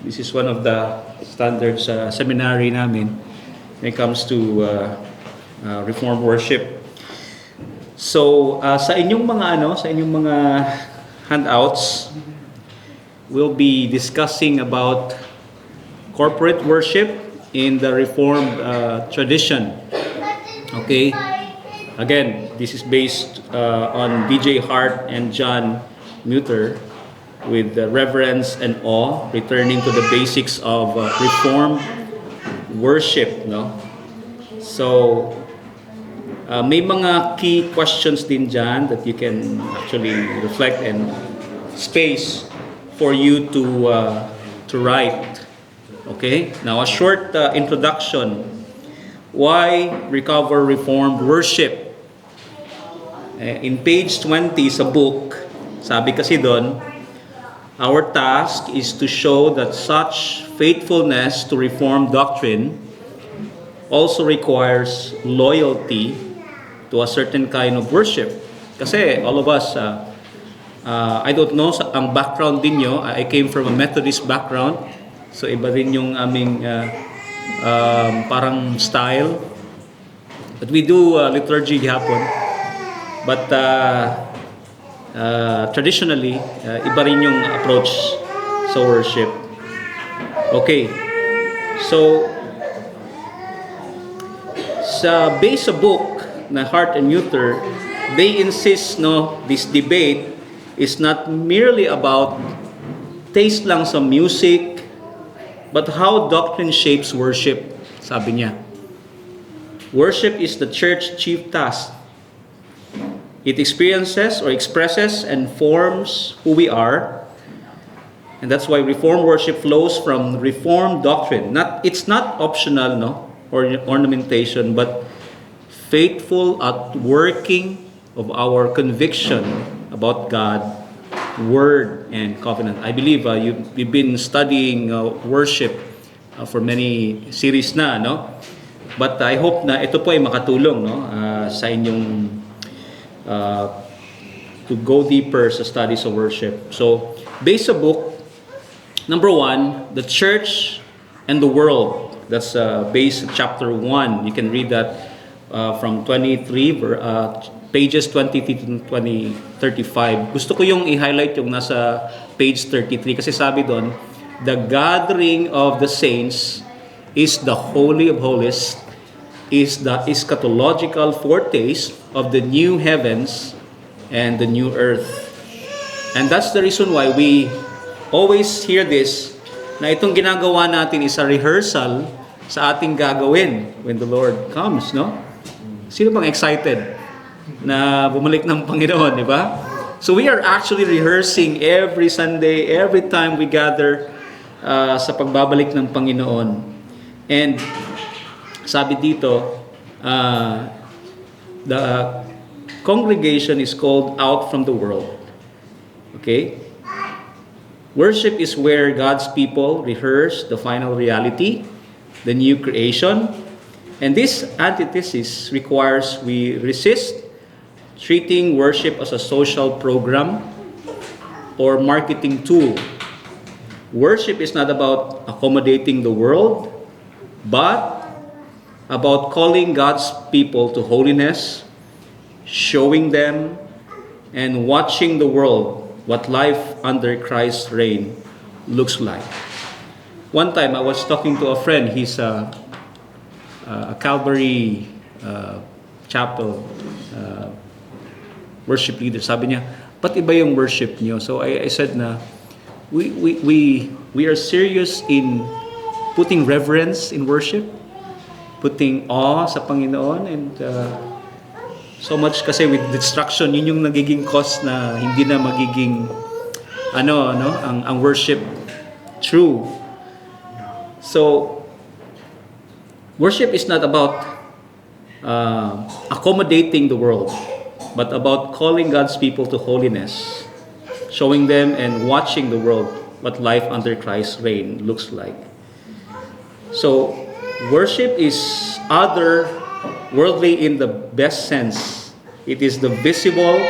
This is one of the standards sa seminary namin when it comes to Reformed worship. So, sa inyong mga handouts, we'll be discussing about corporate worship in the Reformed tradition. Okay? Again, this is based on B.J. Hart and John Mutter with reverence and awe, returning to the basics of Reformed worship. No? So, may mga key questions din dyan that you can actually reflect and space for you to write. Okay? Now, a short introduction. Why recover Reformed worship? In page 20 sa book, sabi kasi doon, our task is to show that such faithfulness to Reformed doctrine also requires loyalty to a certain kind of worship. Kasi all of us, I don't know ang background din nyo. I came from a Methodist background. So iba rin yung aming parang style. But we do liturgy gihapon. But traditionally, iba rin yung approach sa worship. Okay. So, sa base sa book na Hart and Mutter, they insist this debate is not merely about taste lang sa music, but how doctrine shapes worship, sabi niya. Worship is the church's chief task. It experiences or expresses and forms who we are. And that's why Reformed worship flows from Reformed doctrine. It's not optional, or ornamentation, but faithful outworking of our conviction about God, Word, and covenant. I believe you've been studying worship for many series na, But I hope na ito po ay makatulong, sa inyong to go deeper sa studies of worship. So, based sa book, number 1, the church and the world. That's based chapter 1. You can read that from 23, pages 23 to 35. Gusto ko yung i-highlight yung nasa page 33 kasi sabi doon, the gathering of the saints is the Holy of Holies, is the eschatological foretaste of the new heavens and the new earth. And that's the reason why we always hear this, na itong ginagawa natin is a rehearsal sa ating gagawin when the Lord comes, Sino bang excited na bumalik ng Panginoon, di ba? So we are actually rehearsing every Sunday, every time we gather sa pagbabalik ng Panginoon. And sabi dito, the congregation is called out from the world. Okay? Worship is where God's people rehearse the final reality, the new creation. And this antithesis requires we resist treating worship as a social program or marketing tool. Worship is not about accommodating the world, but about calling God's people to holiness, showing them and watching the world what life under Christ's reign looks like. One time I was talking to a friend, he's a Calvary chapel worship leader. Sabi niya, ba't iba yung worship niyo? So I said na, we are serious in putting reverence in worship, putting awe sa Panginoon, and so much kasi with distraction, yun yung nagiging cause na hindi na magiging ang worship true. So worship is not about accommodating the world, but about calling God's people to holiness, showing them and watching the world what life under Christ's reign looks like. So worship is other-worldly in the best sense. It is the visible,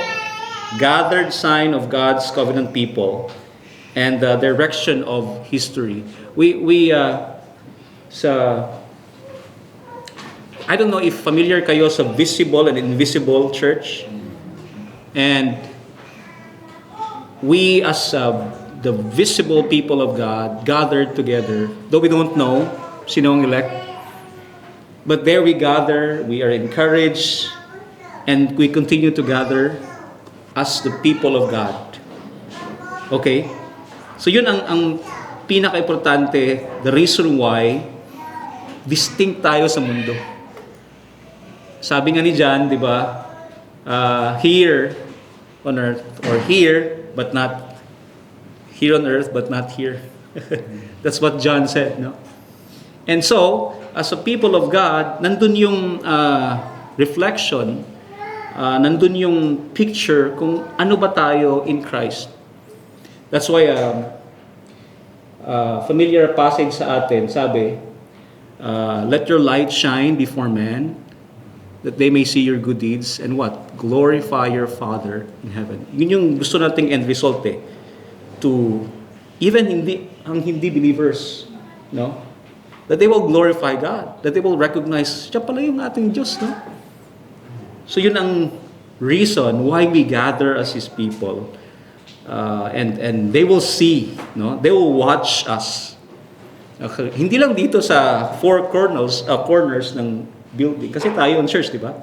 gathered sign of God's covenant people. and the direction of history. Sa I don't know if familiar kayo sa visible and invisible church. And we as the visible people of God gathered together, though we don't know sino ang elect, but there we gather, we are encouraged, and we continue to gather as the people of God. Okay? So yun ang pinaka-importante, the reason why distinct tayo sa mundo. Sabi nga ni John, di ba, here on earth, or here, but not here on earth, but not here. That's what John said, no? And so, as a people of God, nandun yung reflection, nandun yung picture kung ano ba tayo in Christ. That's why familiar passage sa atin, sabi, let your light shine before men, that they may see your good deeds, and what? Glorify your Father in heaven. Yun yung gusto nating end result to even hindi believers, no? That they will glorify God, that they will recognize, siya pala yung ating Diyos, no? So yun ang reason why we gather as His people. And they will see, no? They will watch us. Okay. Hindi lang dito sa four corners ng building. Kasi tayo in church, di ba?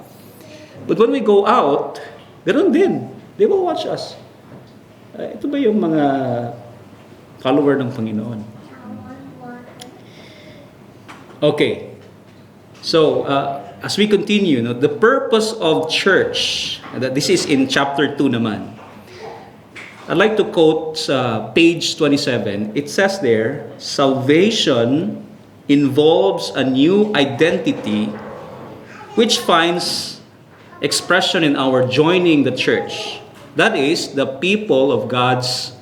But when we go out, ganoon din. They will watch us. Ito ba yung mga follower ng Panginoon? Okay. So, as we continue, no, the purpose of church, this is in chapter 2 naman. I'd like to quote page 27. It says there, salvation involves a new identity which finds expression in our joining the church. That is, the people of God's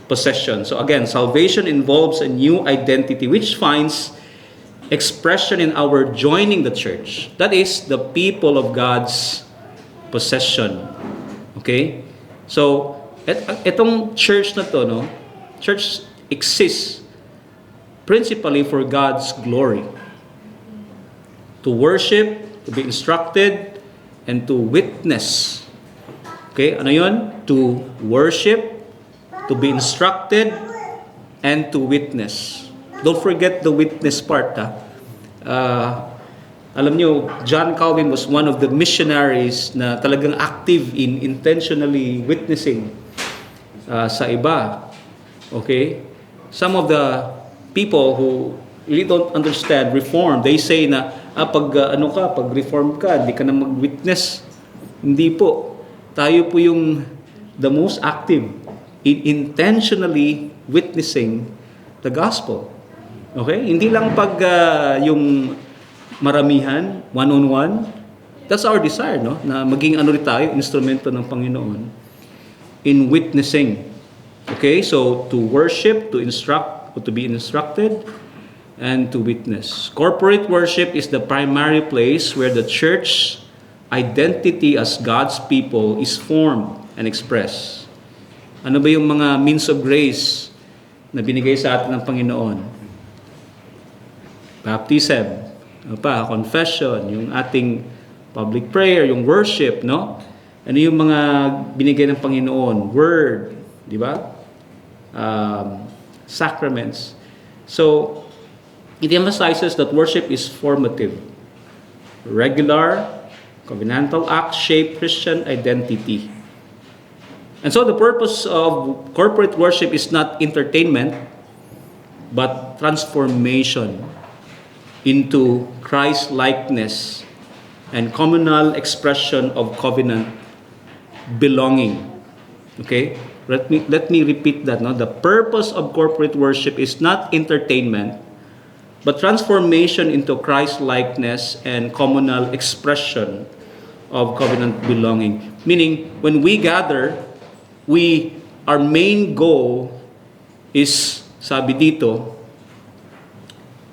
possession. So again, salvation involves a new identity which finds expression in our joining the church. That is, the people of God's possession. Okay? So, itong church na to, no? Church exists principally for God's glory. To worship, to be instructed, and to witness. Okay, ano yun? To worship, to be instructed, and to witness. Don't forget the witness part, ha? Alam nyo, John Calvin was one of the missionaries na talagang active in intentionally witnessing sa iba. Okay? Some of the people who really don't understand reform, they say na pag reform ka, hindi ka na mag-witness. Hindi po. Tayo po yung the most active in intentionally witnessing the gospel. Okay? Hindi lang pag yung maramihan, one-on-one. That's our desire, no? Na maging tayo, instrumento ng Panginoon in witnessing. Okay? So, to worship, to instruct, or to be instructed, and to witness. Corporate worship is the primary place where the church identity as God's people is formed and expressed. Ano ba yung mga means of grace na binigay sa atin ng Panginoon? Baptism, confession, yung ating public prayer, yung worship, no? Ano yung mga binigay ng Panginoon? Word, di ba? Sacraments. So, it emphasizes that worship is formative. Regular, covenantal acts shape Christian identity. And so the purpose of corporate worship is not entertainment, but transformation into Christ-likeness and communal expression of covenant belonging. Okay? Let me repeat that. No? The purpose of corporate worship is not entertainment, but transformation into Christ-likeness and communal expression of covenant belonging. Meaning, when we gather, our main goal is, sabi dito,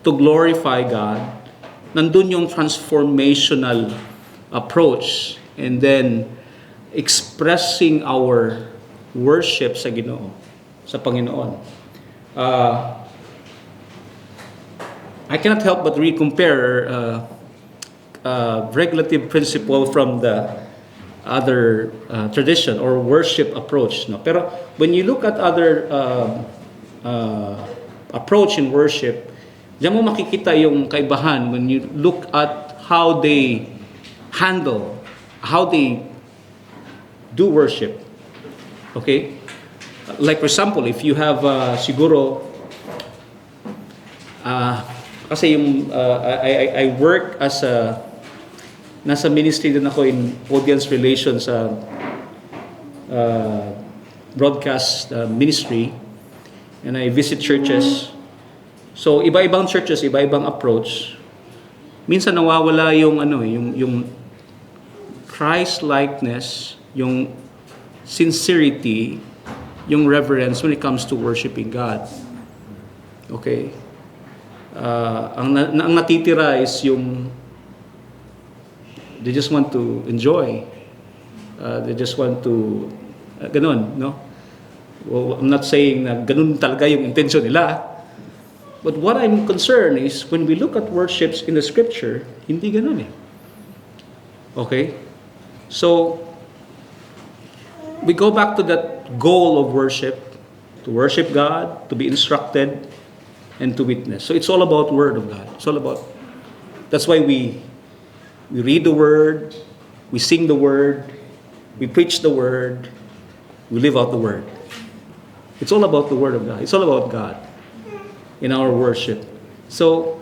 to glorify God. Nandun yung transformational approach, and then expressing our worship sa Ginoo. sa Panginoon. I cannot help but compare regulative principle from the other tradition or worship approach. No? Pero when you look at other approach in worship, diyan mo makikita yung kaibahan when you look at how they handle, how they do worship. Okay? Like for example, if you have siguro kasi yung I work as a nasa ministry din ako in audience relations sa broadcast ministry, and I visit churches. So iba-ibang churches, iba-ibang approach. Minsan nawawala yung yung Christ likeness, yung sincerity, yung reverence when it comes to worshiping God. Okay? Ang natitira is yung they just want to enjoy. They just want to ganun, no? Well, I'm not saying na ganun talaga yung intention nila. But what I'm concerned is when we look at worships in the scripture, hindi ganun eh. Okay? So we go back to that goal of worship, to worship God, to be instructed, and to witness. So it's all about Word of God. It's all about, that's why we read the Word, we sing the Word, we preach the Word, we live out the Word. It's all about the Word of God. It's all about God in our worship. So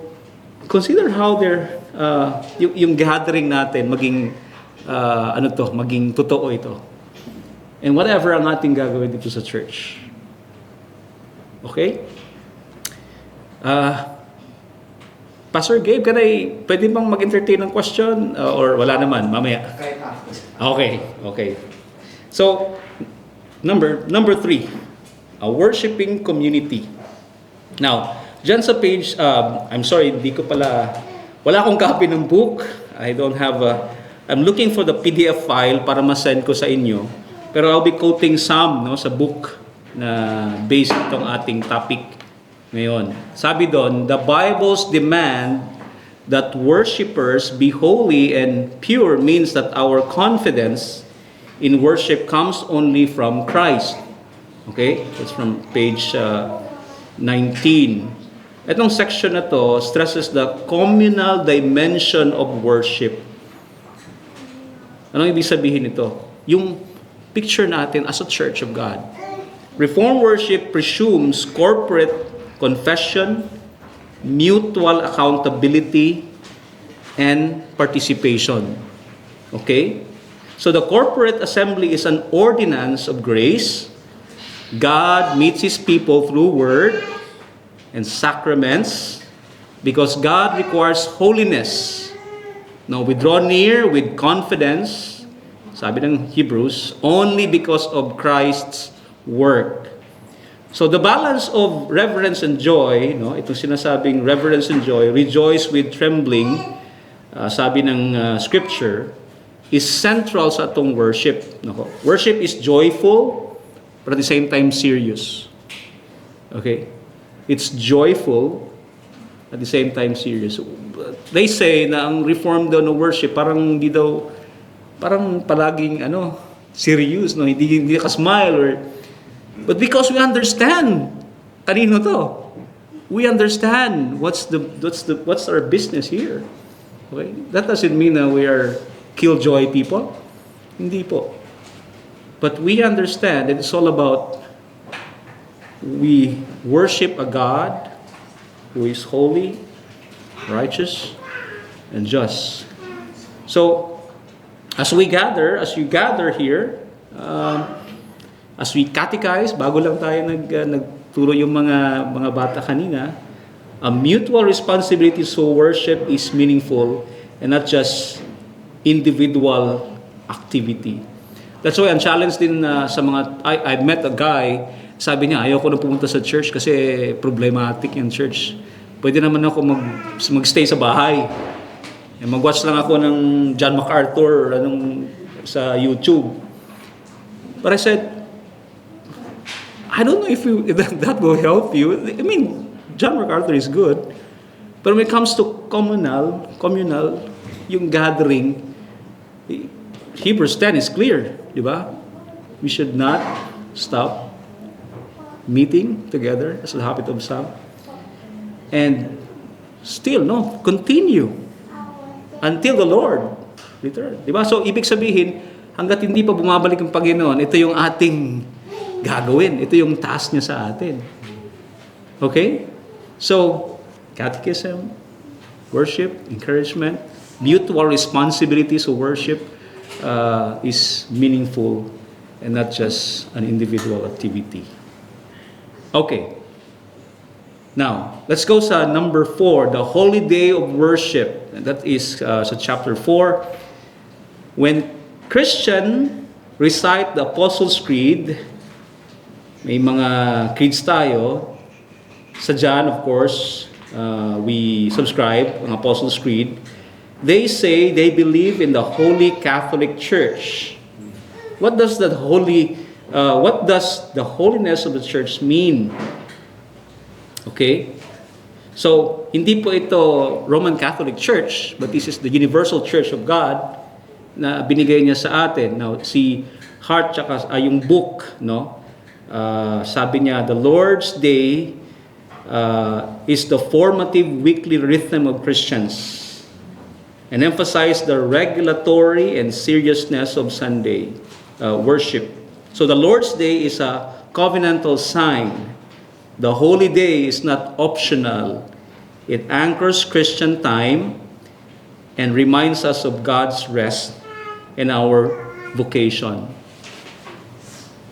consider how they're, yung gathering natin, maging, maging totoo ito. And whatever ang ating gagawin dito sa church. Okay? Pastor Gabe, pwede bang mag-entertain ng question? Or wala naman, mamaya? Okay. So, number 3, a worshiping community. Now, dyan sa page, I'm sorry, wala akong copy ng book. I don't have I'm looking for the PDF file para ma-send ko sa inyo. Pero I'll be quoting some sa book na based itong ating topic ngayon. Sabi doon, the Bible's demand that worshipers be holy and pure means that our confidence in worship comes only from Christ. Okay? That's from page 19. Itong section na to stresses the communal dimension of worship. Anong ibig sabihin nito? Yung picture natin as a church of God. Reformed worship presumes corporate confession, mutual accountability, and participation. Okay? So the corporate assembly is an ordinance of grace. God meets His people through word and sacraments because God requires holiness. Now, we draw near with confidence, sabi ng Hebrews, only because of Christ's work. So the balance of reverence and joy, itong sinasabing reverence and joy, rejoice with trembling, sabi ng scripture, is central sa atong worship. Worship is joyful, but at the same time serious. Okay? It's joyful, at the same time serious. They say na ang reformed daw na worship, parang palaging serious, hindi ka smile but because we understand kanino to. We understand what's our business here. Okay? That doesn't mean that we are killjoy people. Hindi po. But we understand that it's all about we worship a God who is holy, righteous, and just. So, as you gather here, as we catechize, bago lang tayo nagturo yung mga bata kanina, a mutual responsibility so worship is meaningful and not just individual activity. That's why ang challenge din sa mga, I met a guy, sabi niya, ayaw ko na pumunta sa church kasi problematic yung church. Pwede naman ako magstay sa bahay. Mag-watch lang ako ng John MacArthur sa YouTube. But I said, I don't know if that will help you. I mean, John MacArthur is good. But when it comes to communal, yung gathering, Hebrews 10 is clear, di ba? We should not stop meeting together as the habit of some. And still, no, continue until the Lord return. Di ba? So, ibig sabihin, hanggat hindi pa bumabalik ang Panginoon, ito yung ating gagawin. Ito yung task niya sa atin. Okay? So, catechism, worship, encouragement, mutual responsibilities of worship is meaningful and not just an individual activity. Okay. Now, let's go sa number 4, the holy day of worship. And that is sa chapter 4. When Christian recite the Apostles' Creed, may mga creeds tayo. Sa John, of course, we subscribe ang Apostles' Creed. They say they believe in the Holy Catholic Church. What does the holiness of the church mean? Okay? So, hindi po ito Roman Catholic Church, but this is the universal church of God na binigay niya sa atin. Now, si Hart tsaka yung book, no? Sabi niya, the Lord's Day is the formative weekly rhythm of Christians and emphasize the regulatory and seriousness of Sunday worship. So the Lord's Day is a covenantal sign. The holy day is not optional. It anchors Christian time and reminds us of God's rest and our vocation.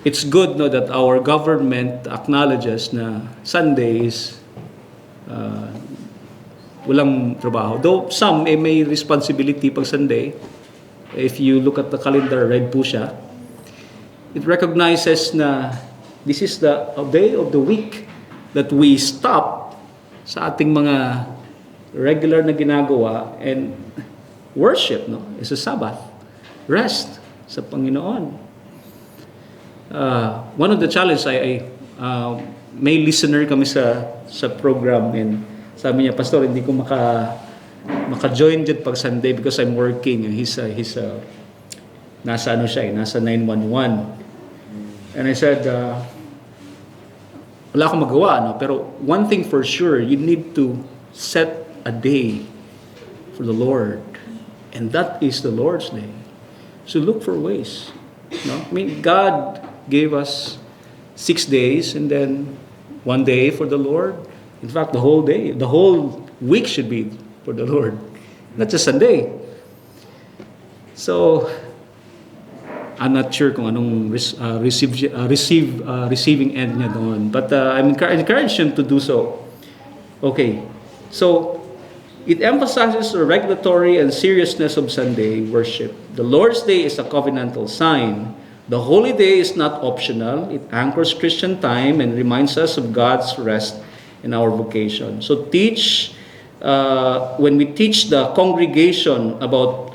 It's good, no, that our government acknowledges na Sunday is walang trabaho. Though some may responsibility pag Sunday. If you look at the calendar, red po siya. It recognizes na this is the day of the week that we stop sa ating mga regular na ginagawa and worship, no? It's a Sabbath. Rest sa Panginoon. One of the challenges, may listener kami sa program and sabi niya, Pastor, hindi ko maka-join dyan pag Sunday because I'm working. He's nasa nasa 911. And I said, wala akong magawa, no? Pero one thing for sure, you need to set a day for the Lord. And that is the Lord's Day. So look for ways. No? I mean, God gave us 6 days and then 1 day for the Lord. In fact, the whole day, the whole week should be for the Lord. Not just Sunday. So, I'm not sure kung anong receiving end niya doon. But I'm encouraged him to do so. Okay. So, it emphasizes the regulatory and seriousness of Sunday worship. The Lord's Day is a covenantal sign. The holy day is not optional. It anchors Christian time and reminds us of God's rest in our vocation. So when we teach the congregation about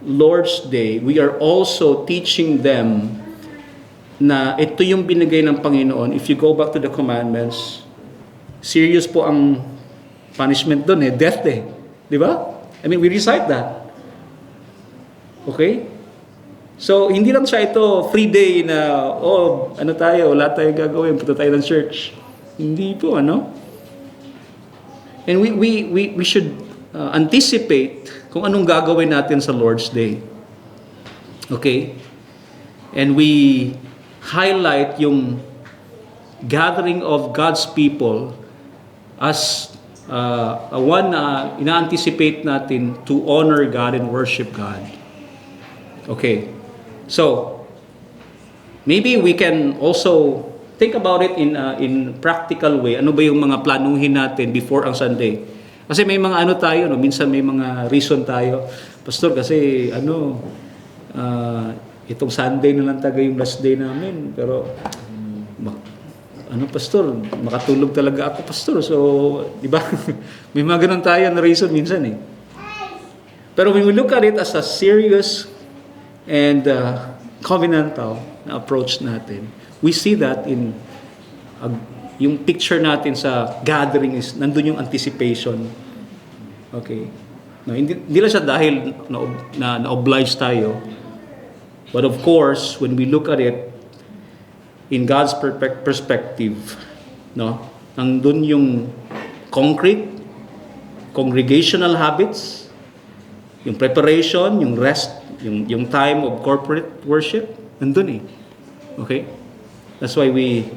Lord's Day, we are also teaching them na ito yung binigay ng Panginoon. If you go back to the commandments, serious po ang punishment doon, death day. Di ba? I mean, we recite that. Okay? So, hindi lang siya ito free day na, wala tayong gagawin, punta tayo ng church. Hindi po, ano? And we should anticipate kung anong gagawin natin sa Lord's Day. Okay? And we highlight yung gathering of God's people as one na ina-anticipate natin to honor God and worship God. Okay. So, maybe we can also think about it in practical way. Ano ba yung mga planuhin natin before ang Sunday? Kasi may mga tayo, no? Minsan may mga reason tayo. Pastor, kasi itong Sunday na lang taga yung last day namin. Pero, Pastor, makatulog talaga ako, Pastor. So, di ba? May mga ganun tayo na reason minsan eh. Pero when we look at it as a serious and covenantal na approach natin, we see that in yung picture natin sa gathering is nandun yung anticipation. Okay? No, hindi lang siya dahil na-oblige tayo. But of course, when we look at it in God's perspective, no, nandun yung concrete, congregational habits, yung preparation, yung rest, yung time of corporate worship, nandun eh. Okay? That's why we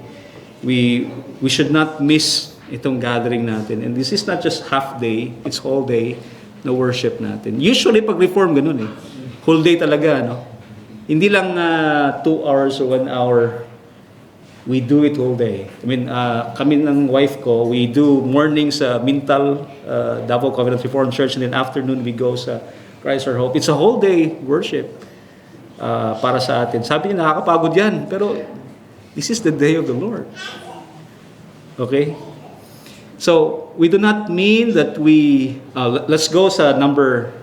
should not miss itong gathering natin. And this is not just half day, it's whole day na worship natin. Usually pag reform ganun eh. Whole day talaga, no? Hindi lang 2 hours or 1 hour. We do it all day. I mean, kami ng wife ko, we do morning sa Mintal, Davao Covenant Reformed Church, and then afternoon we go sa Christ Our Hope. It's a whole day worship para sa atin. Sabi niya, nakakapagod yan. Pero this is the day of the Lord. Okay? So, we do not mean that let's go sa number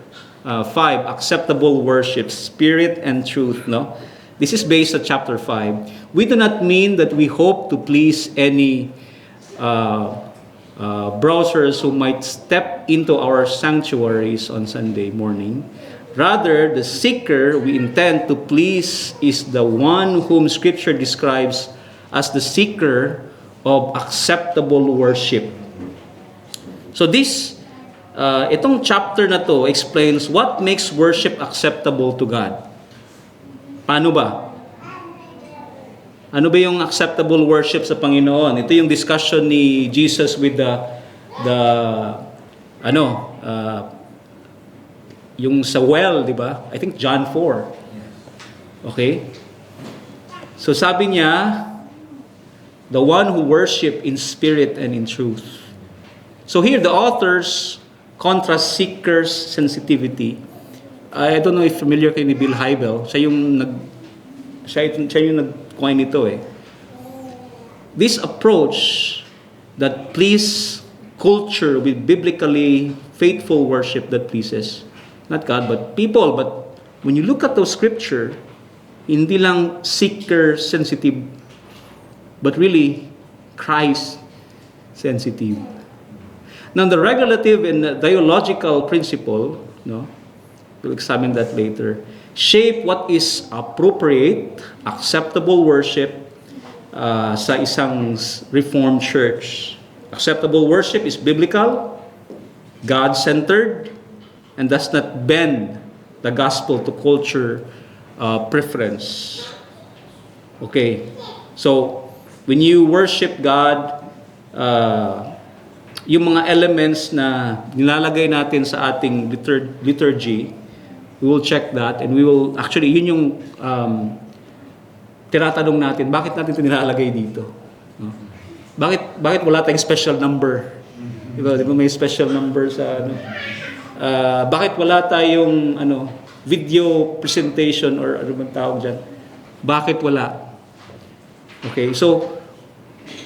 5, acceptable worship, spirit and truth, no? This is based on chapter 5. We do not mean that we hope to please any browsers who might step into our sanctuaries on Sunday morning. Rather, the seeker we intend to please is the one whom Scripture describes as the seeker of acceptable worship. So itong chapter na to explains what makes worship acceptable to God. Paano ba? Ano ba yung acceptable worship sa Panginoon? Ito yung discussion ni Jesus with yung sa well, di ba? I think John 4. Okay? So sabi niya, the one who worship in spirit and in truth. So here the authors contrast seekers' sensitivity. I don't know if familiar kayo ni Bill Hybel. Siya yung nag-coin ito eh. This approach that please culture with biblically faithful worship that pleases not God but people. But when you look at those scripture, hindi lang seeker sensitive, but really Christ sensitive. Now the regulative and dialogical principle, no, we'll examine that later, shape what is appropriate, acceptable worship sa isang Reformed church. Acceptable worship is biblical, God-centered, and does not bend the gospel to culture preference. Okay, so when you worship God, yung mga elements na nilalagay natin sa ating liturgy, we will check that and we will, actually, yun yung tinatanong natin, bakit natin ito nilalagay dito? No? Bakit wala tayong special number? Diba may special number sa bakit wala tayong video presentation or ano bang tawag dyan? Bakit wala? Okay, so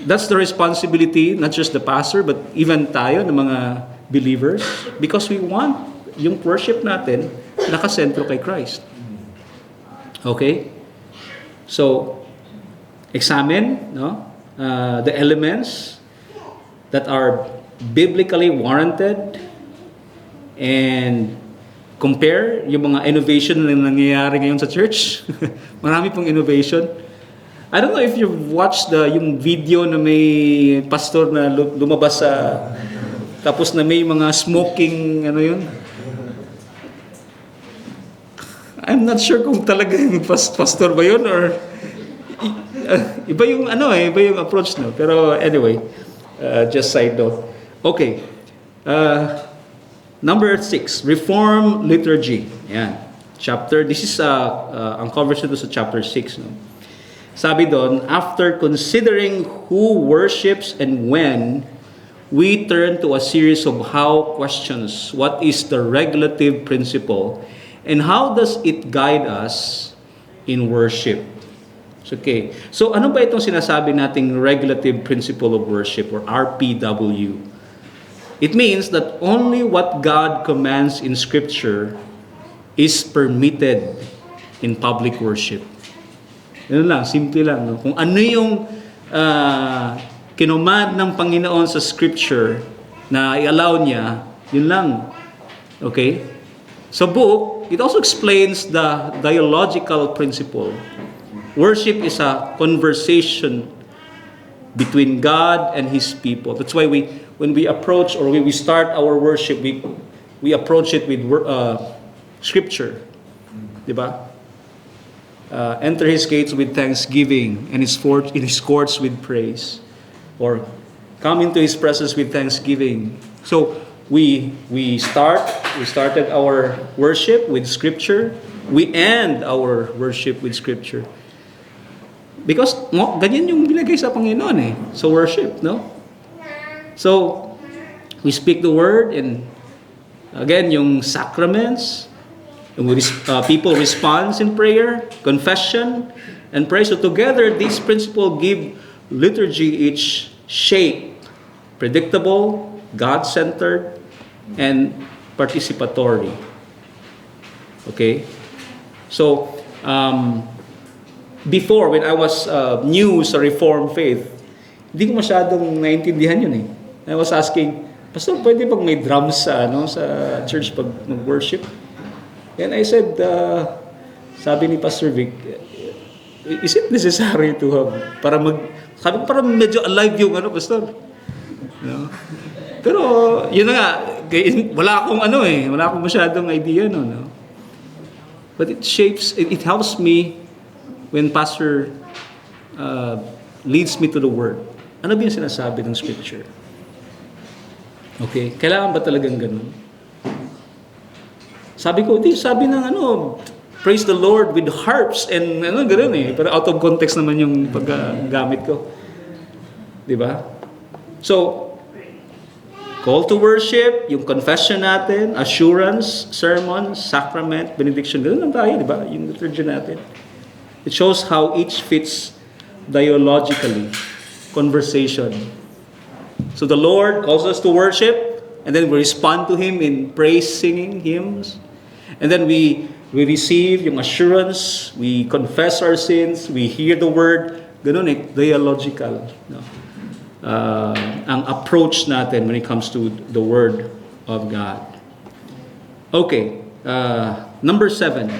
that's the responsibility, not just the pastor, but even tayo, ng mga believers, because we want yung worship natin nakasentro kay Christ. Okay? So, examine the elements that are biblically warranted and compare yung mga innovation na nangyayari ngayon sa church. Marami pong innovation. I don't know if you've watched yung video na may pastor na lumabas sa tapos na may mga smoking yun. I'm not sure kung talaga yung pastor ba yun or iba yung iba yung approach no. Pero anyway, just side note. Okay. Number 6, Reform Liturgy. Yan. This is ang conversation sa chapter 6 no. Sabi doon, after considering who worships and when, we turn to a series of how questions. What is the regulative principle? And how does it guide us in worship? Okay. So ano ba itong sinasabi nating regulative principle of worship or RPW? It means that only what God commands in Scripture is permitted in public worship. Yun lang, simple lang. No? Kung ano yung kinumand ng Panginoon sa Scripture na i-allow niya, yun lang. Okay? Sa book, it also explains the dialogical principle. Worship is a conversation between God and His people. That's why when we approach or when we start our worship, we approach it with Scripture. Diba? Enter His gates with thanksgiving and in His courts with praise. Or come into His presence with thanksgiving. So we started our worship with Scripture. We end our worship with Scripture. Because ganyan yung binigay sa Panginoon so worship, no? So we speak the word, and again yung sacraments, and people respond in prayer, confession, and praise. So together these principles give liturgy its shape, predictable, God-centered, and participatory. Okay? So, before, when I was new sa Reformed faith, hindi ko masyadong naintindihan yun I was asking, Pastor, pwede bang may drums sa church pag mag-worship? And I said, sabi ni Pastor Vic, is it necessary to have, sabi ko, parang medyo alive yung Pastor. No? Pero, yun na nga, wala akong masyadong idea, no? But it helps me when Pastor leads me to the Word. Ano ba yung sinasabi ng Scripture? Okay? Kailangan ba talagang ganun? Sabi ko, sabi ng praise the Lord with harps and ganun Pero out of context naman yung paggamit ko. Diba? So, call to worship, yung confession natin, assurance, sermon, sacrament, benediction, ganun lang tayo, diba? Yung liturgy natin. It shows how each fits dialogically. Conversation. So the Lord calls us to worship, and then we respond to Him in praise singing hymns. And then we receive yung assurance, we confess our sins, we hear the Word. Ganun dialogical. No? Ang approach natin when it comes to the Word of God. Okay. Number 7.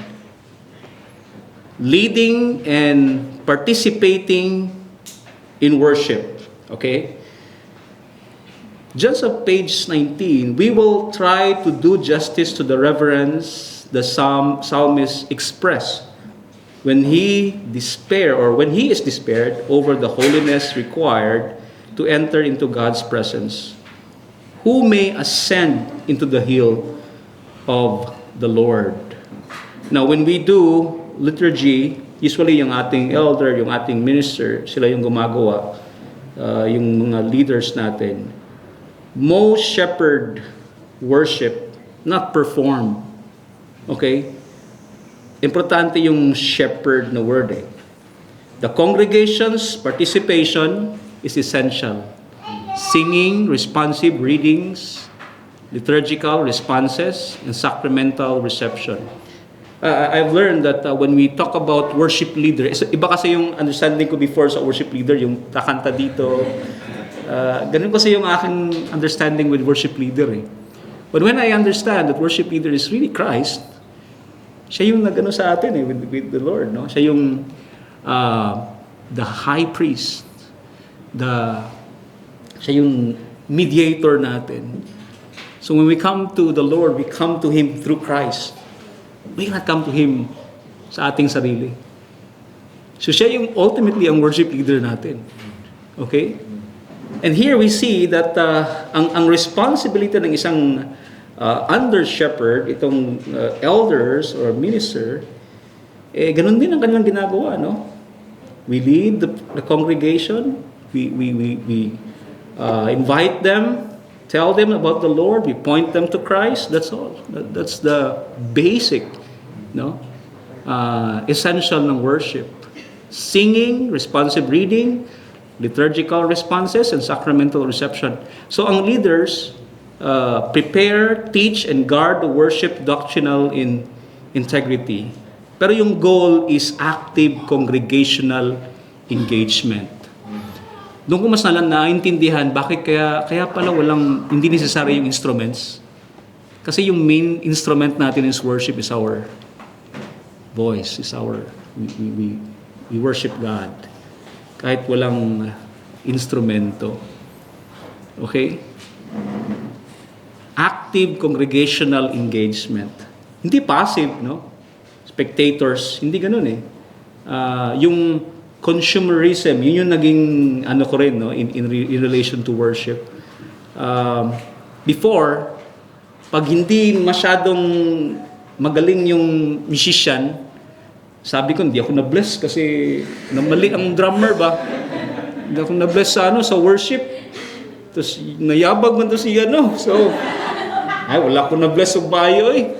Leading and participating in worship. Okay? Just on page 19, we will try to do justice to the reverence the psalmist expressed when he is despaired over the holiness required to enter into God's presence. Who may ascend into the hill of the Lord? Now, when we do liturgy, usually yung ating elder, yung ating minister, sila yung gumagawa, yung mga leaders natin. Most shepherd worship, not perform. Okay? Importante yung shepherd na word The congregation's participation is essential. Singing, responsive readings, liturgical responses, and sacramental reception. I've learned that when we talk about worship leader, iba kasi yung understanding ko before sa worship leader, yung kakanta dito. Ganun kasi yung aking understanding with worship leader But when I understand that worship leader is really Christ, siya yung nagano sa atin with the Lord, no? Siya yung the high priest, siya yung mediator natin. So when we come to the Lord, we come to Him through Christ. We cannot come to Him sa ating sarili. So siya yung ultimately ang worship leader natin. Okay? And here we see that ang responsibility ng isang under shepherd, itong elders or minister, ganun din ang kanilang ginagawa, no? We lead the congregation. We invite them, tell them about the Lord, we point them to Christ. That's all. That's the basic, essential ng worship. Singing, responsive reading, liturgical responses, and sacramental reception. So ang leaders prepare, teach, and guard the worship doctrinal in integrity. Pero yung goal is active congregational engagement. Doon ko mas naintindihan bakit kaya pala hindi necessary yung instruments. Kasi yung main instrument natin is worship is our voice, is we worship God. Kahit walang instrumento. Okay? Active congregational engagement. Hindi passive, no? Spectators, hindi ganun eh. Yung consumerism, yun yung naging ko rin, no, in relation to worship. Before, pag hindi masyadong magaling yung musician, sabi ko, hindi ako na-bless kasi namali ang drummer ba? Hindi ako na-bless sa worship. Tapos nayabag man to siya, no? So, wala ko na-bless sa bayo eh.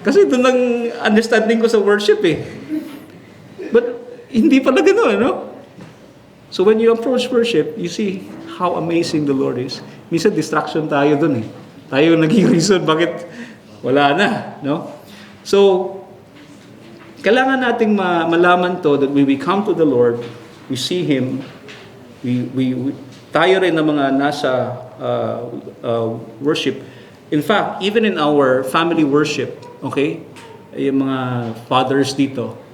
Kasi doon ang understanding ko sa worship eh. But, hindi pala gano'n, no? So when you approach worship, you see how amazing the Lord is. Minsan distraction tayo doon eh. Tayo naging reason bakit wala na, no? So, kailangan nating malaman to that when we come to the Lord, we see Him, tayo rin na mga nasa worship. In fact, even in our family worship, okay, yung mga fathers dito,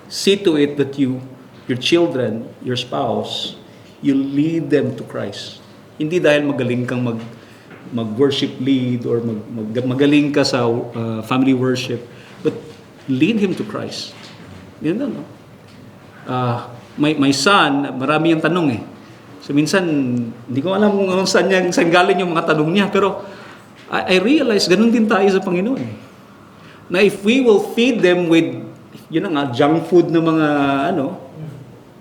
see to it that your children, your spouse, you lead them to Christ. Hindi dahil magaling kang mag-worship lead or magaling ka sa family worship, but lead him to Christ. Yan na, no? My son, marami yung tanong eh. So minsan, hindi ko alam kung saan galing yung mga tanong niya, pero I realize, ganun din tayo sa Panginoon. Na if we will feed them with junk food na mga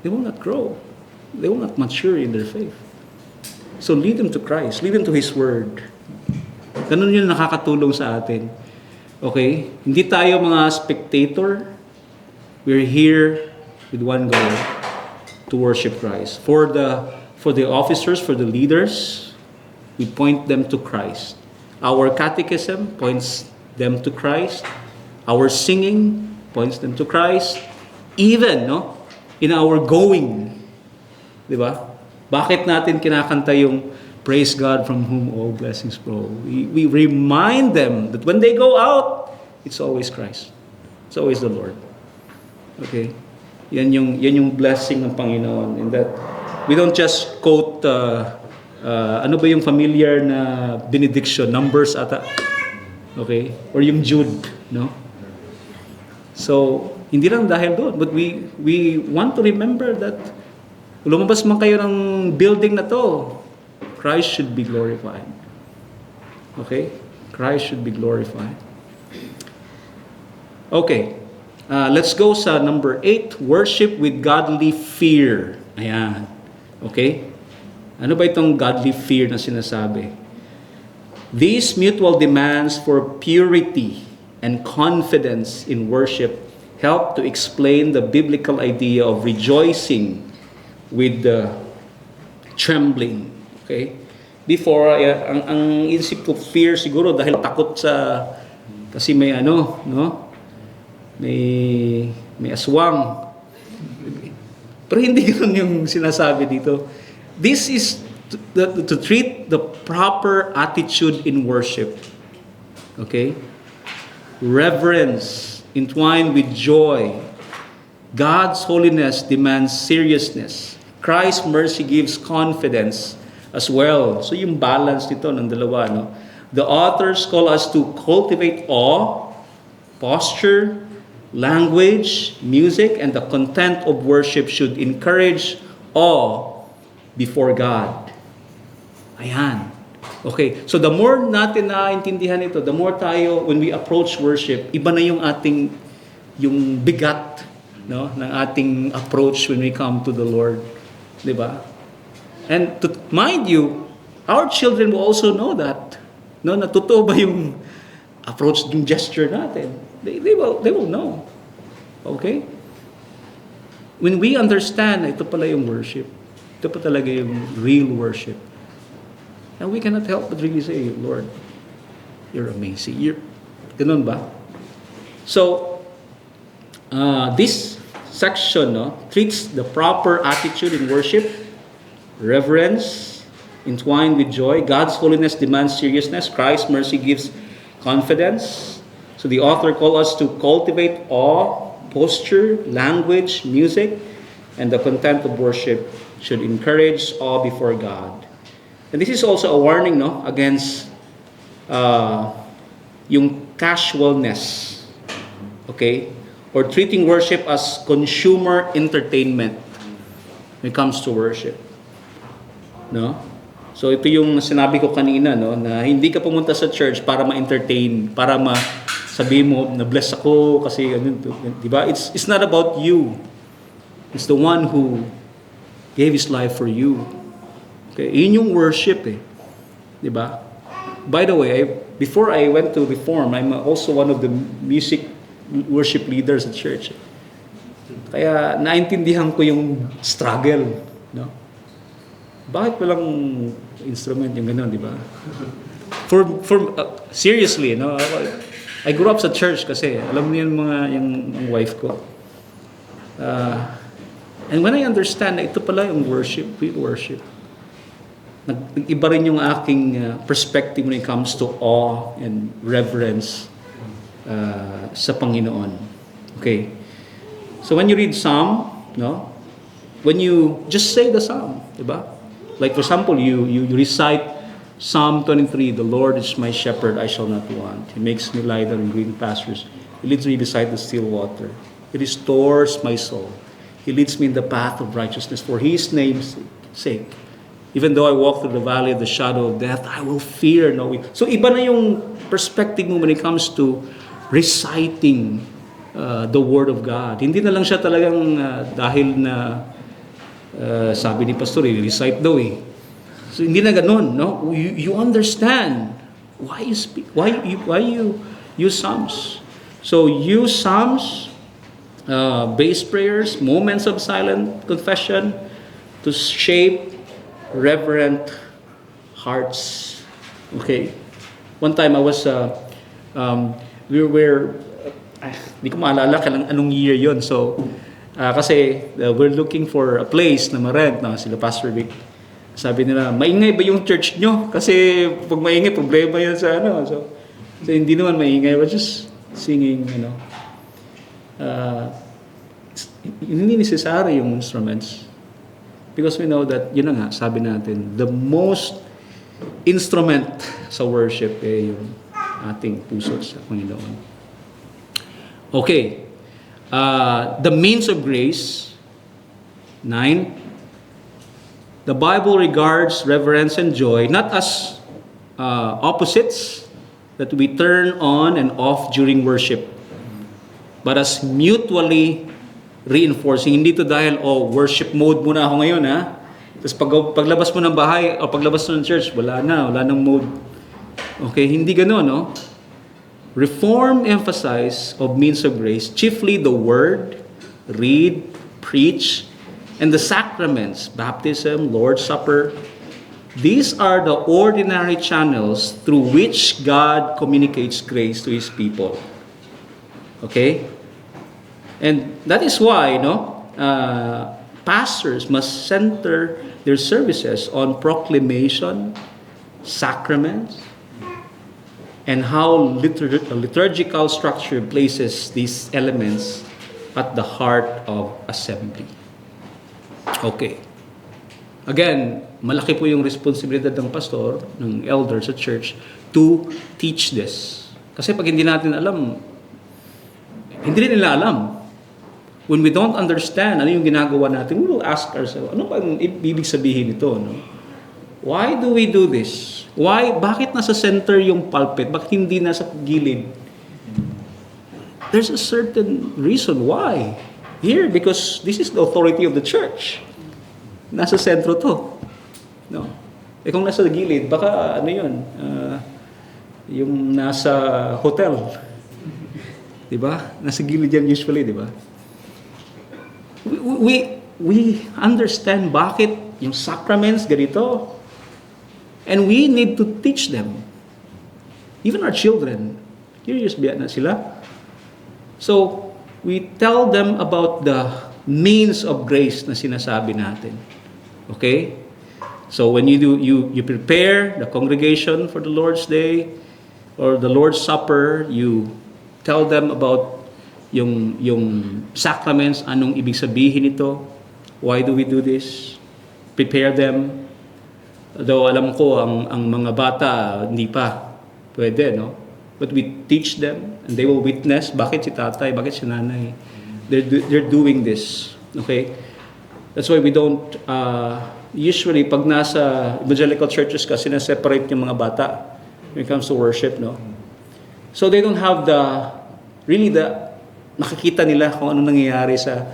they will not grow. They will not mature in their faith. So lead them to Christ. Lead them to His Word. Ganun yun nakakatulong sa atin. Okay? Hindi tayo mga spectator. We're here with one goal, to worship Christ. For the officers, for the leaders, we point them to Christ. Our catechism points them to Christ. Our singing points them to Christ. Even, no, in our going. Di ba? Bakit natin kinakanta yung praise God from whom all blessings flow? We remind them that when they go out, it's always Christ. It's always the Lord. Okay? Yan yung blessing ng Panginoon. In that, we don't just quote, ano ba yung familiar na benediction? Numbers ata. Okay? Or yung Jude, no? So, hindi lang dahil doon, but we want to remember that lumabas man kayo ng building na to, Christ should be glorified. Okay? Christ should be glorified. Okay. Let's go sa number 8, worship with godly fear. Ayan. Okay? Ano ba itong godly fear na sinasabi? These mutual demands for purity and confidence in worship help to explain the biblical idea of rejoicing with the trembling. Okay? Before, ang isip ko fear siguro dahil takot kasi may no? May aswang. Pero hindi ganoon yung sinasabi dito. This is to treat the proper attitude in worship. Okay? Reverence entwined with joy. God's holiness demands seriousness. Christ's mercy gives confidence as well. So yung balance nito ng dalawa, no? The authors call us to cultivate awe, posture, language, music, and the content of worship should encourage awe before God. Ayan. Okay, so the more natin naintindihan ito, the more tayo, when we approach worship, iba na yung bigat, no, ng ating approach when we come to the Lord. Diba? And to mind you, our children will also know that. No, na totoo ba yung approach, yung gesture natin? They will know. Okay? When we understand na ito pala yung worship, ito pa talaga yung real worship. And we cannot help but really say, Lord, you're amazing. Ganun ba? So, this section treats the proper attitude in worship reverence entwined with joy. God's holiness demands seriousness. Christ's mercy gives confidence. So the author calls us to cultivate awe, posture, language, music, and the content of worship should encourage awe before God. And this is also a warning, no, against yung casualness, okay, or treating worship as consumer entertainment when it comes to worship, no. So ito yung sinabi ko kanina, no, na hindi ka pumunta sa church para ma-entertain, para sabi mo na bless ako kasi ano, di ba? It's not about you. It's the one who gave his life for you. Okay, yun yung worship eh. Di ba? By the way, before I went to Reform, I'm also one of the music worship leaders at church. Kaya naintindihan ko yung struggle, no? Bakit walang instrument yung gano'n, di ba? Seriously, no? I grew up sa church kasi alam niyo yung wife ko. And when I understand na ito pala yung worship, real worship, nag-iba rin yung aking perspective when it comes to awe and reverence sa Panginoon. Okay. So when you read Psalm, no? When you just say the Psalm, di ba? Like for example, you recite Psalm 23, "The Lord is my shepherd, I shall not want. He makes me lie down in green pastures. He leads me beside the still water. He restores my soul. He leads me in the path of righteousness for His name's sake. Even though I walk through the valley of the shadow of death, I will fear no evil." So iba na yung perspective mo when it comes to reciting the Word of God. Hindi na lang siya talagang dahil na sabi ni Pastor, recite daw eh. So hindi na ganun, no? You understand why you use Psalms. So use Psalms, base prayers, moments of silent confession to shape reverent hearts. Okay. One time I was we were hindi ko maalala anong year yon. So kasi we're looking for a place na ma-rent, no? Sila Pastor Vic. Sabi nila, maingay ba yung church nyo? Kasi pag maingay, problema yan sa ano. So hindi naman maingay. We're just singing, you know. Hindi necessary yung instruments. Because we know that, yun na nga, sabi natin, the most instrument sa worship yung ating puso sa Panginoon. Okay. The means of grace. 9. The Bible regards reverence and joy not as opposites that we turn on and off during worship, but as mutually reinforcing. Hindi to dahil, worship mode muna ako ngayon, ha? Tapos paglabas mo ng bahay o paglabas mo ng church, wala nang mode. Okay, hindi gano'n, no? Reformed emphasize of means of grace, chiefly the word, read, preach, and the sacraments, baptism, Lord's Supper. These are the ordinary channels through which God communicates grace to His people. Okay? And that is why, pastors must center their services on proclamation, sacraments, and how liturgical structure places these elements at the heart of assembly. Okay. Again, malaki po yung responsibilidad ng pastor, ng elder sa church to teach this. Kasi pag hindi natin alam, hindi rin nila alam. When we don't understand ano yung ginagawa natin, we will ask ourselves, ano ba ang ibig sabihin nito? No? Why do we do this? Bakit nasa center yung pulpit? Bakit hindi nasa gilid? There's a certain reason why. Here, because this is the authority of the church. Nasa sentro to. No. Kung nasa gilid, baka ano yun? Yung nasa hotel. Diba? Nasa gilid yan usually, diba? We understand bakit yung sacraments ganito. And we need to teach them. Even our children. Curious ba na sila? So, we tell them about the means of grace na sinasabi natin. Okay? So when you prepare the congregation for the Lord's Day or the Lord's Supper, you tell them about yung sacraments, anong ibig sabihin nito, why do we do this, prepare them. Though alam ko ang mga bata hindi pa pwede, no? But we teach them and they will witness bakit si tatay, bakit si nanay. They're doing this. Okay? That's why we don't usually pag nasa evangelical churches kasi na-separate yung mga bata when it comes to worship, no? So they don't have the nakikita nila kung ano nangyayari sa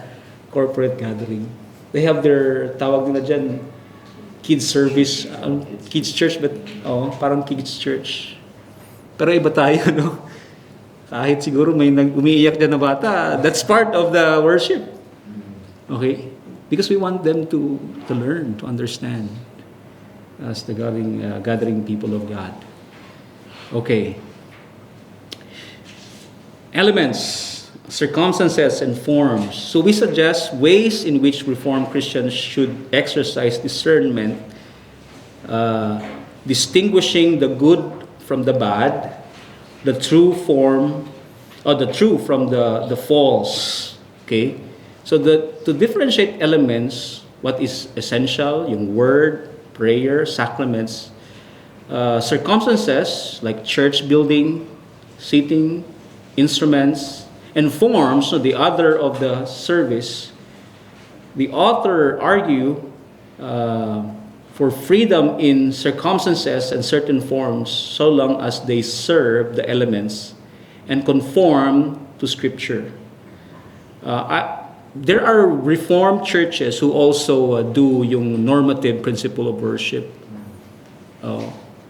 corporate gathering. They have their tawag nila dyan kids service, kids church, but parang kids church. Pero iba tayo, no? Kahit siguro may umiiyak dyan na bata, that's part of the worship. Okay? Because we want them to learn, to understand as the gathering people of God. Okay. Elements, circumstances, and forms. So we suggest ways in which Reformed Christians should exercise discernment, distinguishing the good from the bad, the true from the false. Okay? So to differentiate elements, what is essential, yung word, prayer, sacraments, circumstances like church building, seating, instruments, and forms, so the other of the service, the author argue for freedom in circumstances and certain forms so long as they serve the elements and conform to Scripture. There are Reformed churches who also do yung normative principle of worship.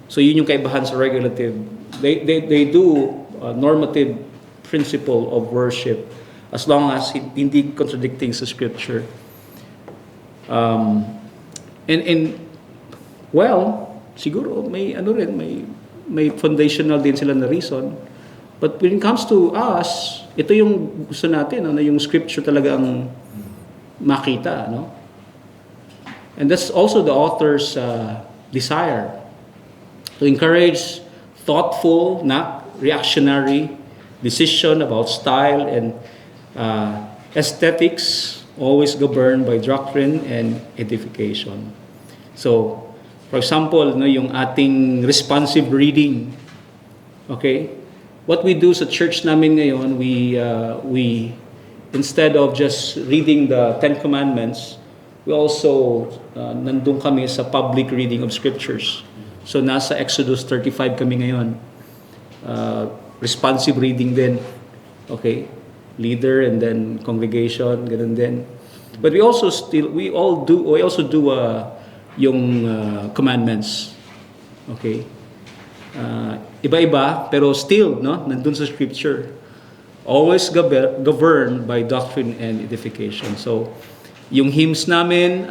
So yun yung kaibahan sa regulative. They do normative principle of worship as long as hindi contradicting sa Scripture. Siguro may foundational din sila na reason. But when it comes to us, ito yung gusto natin, na yung Scripture talaga ang makita, no? And that's also the author's desire to encourage thoughtful, not reactionary decision about style and aesthetics, always governed by doctrine and edification. So, for example, yung ating responsive reading, okay? What we do sa church namin ngayon, we instead of just reading the Ten Commandments, we also nandun kami sa public reading of scriptures. So nasa Exodus 35 kami ngayon. Responsive reading din. Okay? Leader and then congregation, ganun din. But we also do yung commandments. Okay? Iba-iba, pero still, no, nandun sa scripture. Always governed by doctrine and edification. So, yung hymns namin,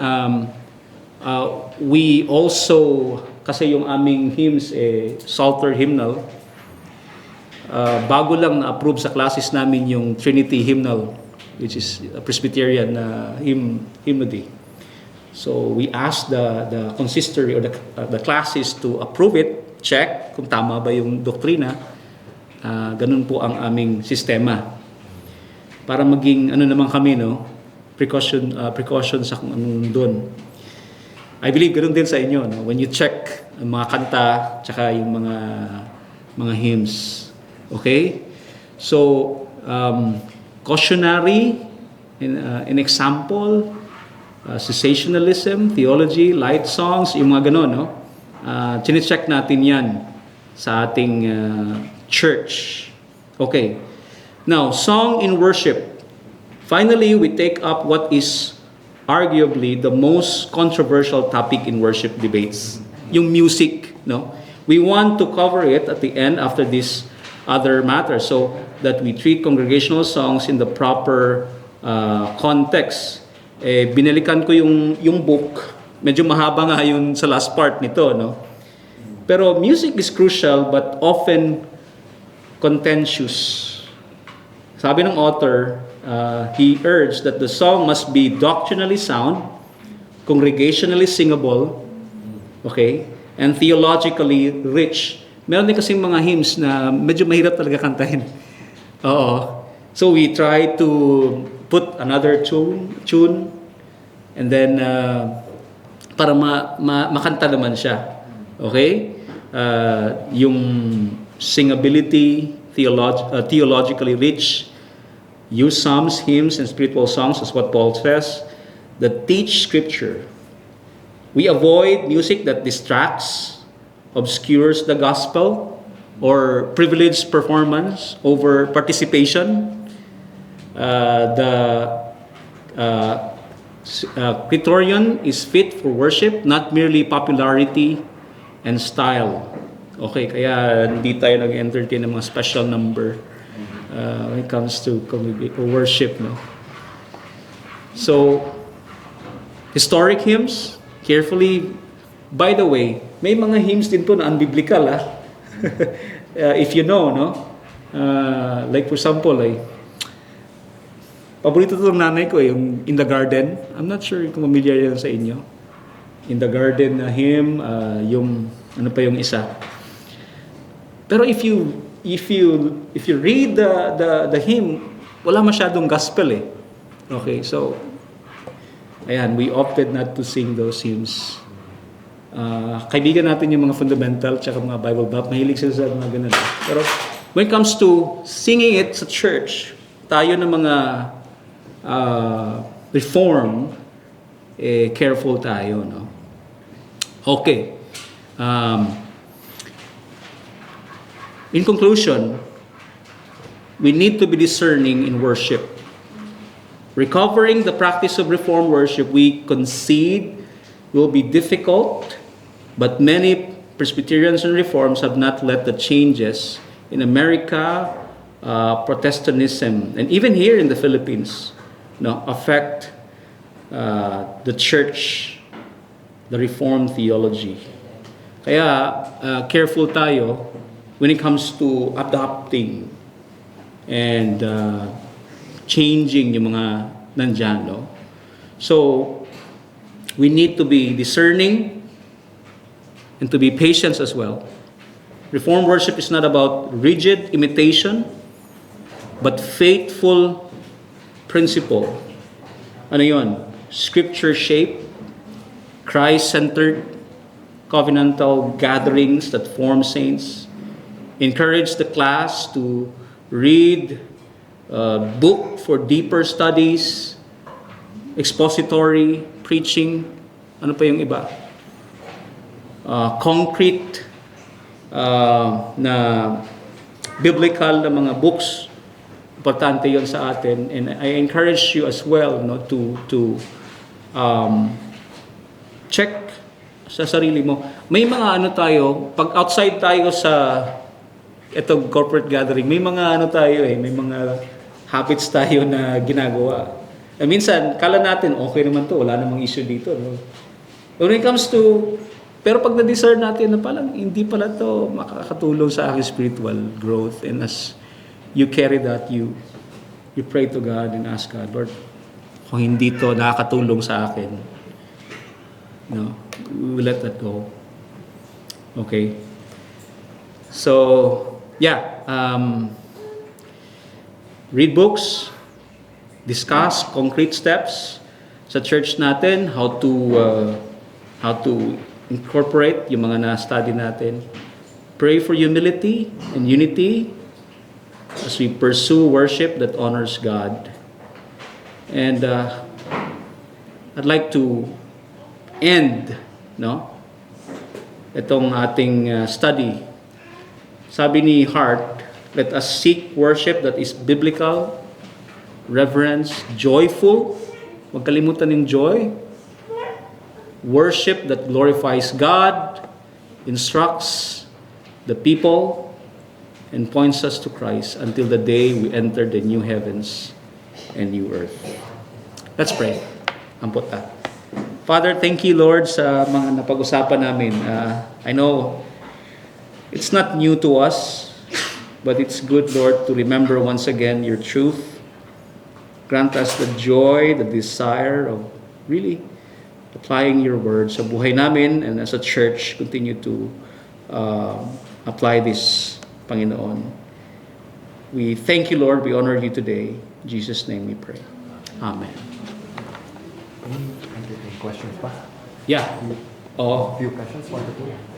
we also, kasi yung aming hymns, Psalter hymnal, bago lang na-approve sa classes namin yung Trinity hymnal, which is a Presbyterian hymnody. So, we asked the consistory or the classes to approve it, check kung tama ba yung doktrina. Ganun po ang aming sistema. Para maging naman kami, no? Precaution sa kung anong doon. I believe ganun din sa inyo, no? When you check ang mga kanta tsaka yung mga hymns. Okay? So, cautionary in example, cessationalism, theology, light songs, yung mga ganun, no? Chine-check natin yan sa ating church. Okay. Now, song in worship. Finally, we take up what is arguably the most controversial topic in worship debates. Yung music, no? We want to cover it at the end after this other matter so that we treat congregational songs in the proper context. Binalikan ko yung book. Medyo mahaba nga yun sa last part nito, no? Pero music is crucial but often contentious. Sabi ng author, he urged that the song must be doctrinally sound, congregationally singable, Okay? And theologically rich. Meron din kasing mga hymns na medyo mahirap talaga kantahin. Oo. So we try to put another tune and then para makanta naman siya. Okay? Yung singability, theologically rich, use psalms, hymns, and spiritual songs, as what Paul says, that teach Scripture. We avoid music that distracts, obscures the gospel, or privileged performance over participation. The criterion is fit for worship, not merely popularity and style. Okay, kaya hindi tayo nag-entertain ng mga special number when it comes to worship, no? So, historic hymns, carefully. By the way, may mga hymns din po na unbiblical, if you know, no? Like for example, paborito ito ng nanay ko, yung In the Garden. I'm not sure kung familiar yan sa inyo. In the Garden na hymn, yung ano pa yung isa. Pero if you read the hymn, wala masyadong gospel eh. Okay, so ayan, we opted not to sing those hymns. Kaibigan natin yung mga fundamental tsaka mga Bible bap, mahilig sila sa mga ganun. Pero when it comes to singing it sa church, tayo na mga reform, careful tayo, no? Okay. In conclusion, we need to be discerning in worship. Recovering the practice of Reformed worship, we concede, will be difficult, but many Presbyterians and Reforms have not let the changes in America, Protestantism, and even here in the Philippines, affect the church, the Reformed theology. Kaya careful tayo when it comes to adopting and changing yung mga nandyan, no? So, we need to be discerning and to be patient as well. Reformed worship is not about rigid imitation, but faithful principle. Ano yun? Scripture-shaped, Christ-centered, covenantal gatherings that form saints. Encourage the class to read book for deeper studies, expository, preaching, ano pa yung iba? Concrete na biblical na mga books. Importante yon sa atin, and I encourage you as well, to check sa sarili mo. May mga tayo, pag outside tayo sa itong corporate gathering, may mga may mga habits tayo na ginagawa. Minsan, kala natin, okay naman to, wala namang issue dito. No? When it comes to, pero pag na-discern natin na palang, hindi pala to makakatulong sa aking spiritual growth, and as you carry that, you pray to God and ask God, Lord, kung hindi to nakakatulong sa akin, we will let that go. Okay? So, read books, discuss concrete steps sa church natin, how to incorporate yung mga na-study natin. Pray for humility and unity as we pursue worship that honors God. And I'd like to end, itong ating study. Sabi ni Hart, let us seek worship that is biblical, reverence, joyful. Huwag kalimutan ng joy. Worship that glorifies God, instructs the people, and points us to Christ until the day we enter the new heavens and new earth. Let's pray. Ampot ta. Father, thank you, Lord, sa mga napag-usapan namin. I know it's not new to us, but it's good, Lord, to remember once again your truth. Grant us the joy, the desire of really applying your word sa buhay namin, and as a church, continue to apply this, Panginoon. We thank you, Lord. We honor you today. In Jesus' name we pray. Amen. Any questions pa? Yeah. Oh. Few questions, 1 to 2.